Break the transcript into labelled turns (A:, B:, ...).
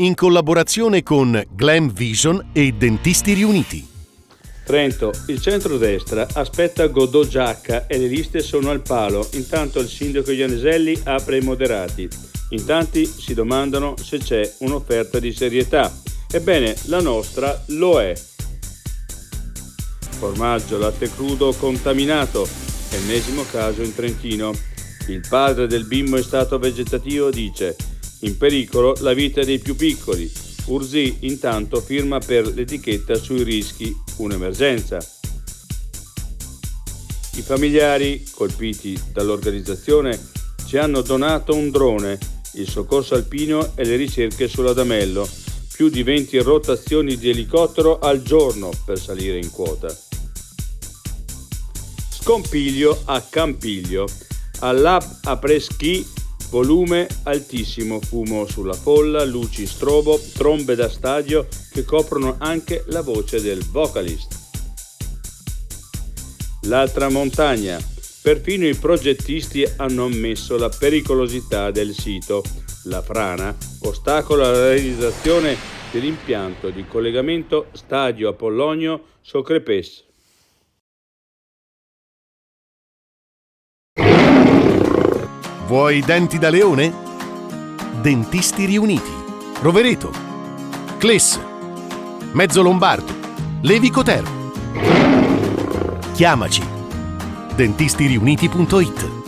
A: in collaborazione con Glam Vision e Dentisti Riuniti.
B: Trento, il centrodestra aspetta Godot Giacca e le liste sono al palo, intanto il sindaco Ianniselli apre ai moderati. In tanti si domandano se c'è un'offerta di serietà. Ebbene, la nostra lo è. Formaggio, latte crudo contaminato, ennesimo caso in Trentino. Il padre del bimbo in stato vegetativo dice: in pericolo la vita dei più piccoli. Ursì intanto firma per l'etichetta sui rischi, un'emergenza. I familiari, colpiti dall'organizzazione, ci hanno donato un drone, il soccorso alpino e le ricerche sull'Adamello, più di 20 rotazioni di elicottero al giorno per salire in quota. Scompiglio a Campiglio, all'Hub Après-Ski, volume altissimo, fumo sulla folla, luci strobo, trombe da stadio che coprono anche la voce del vocalist. L'altra montagna, perfino i progettisti hanno ammesso la pericolosità del sito. La frana ostacola la realizzazione dell'impianto di collegamento Stadio Apollonio-Socrepes.
A: Vuoi denti da leone? Dentisti Riuniti, Rovereto, Cles, Mezzo Lombardo, Levico Terme. Chiamaci. dentistiriuniti.it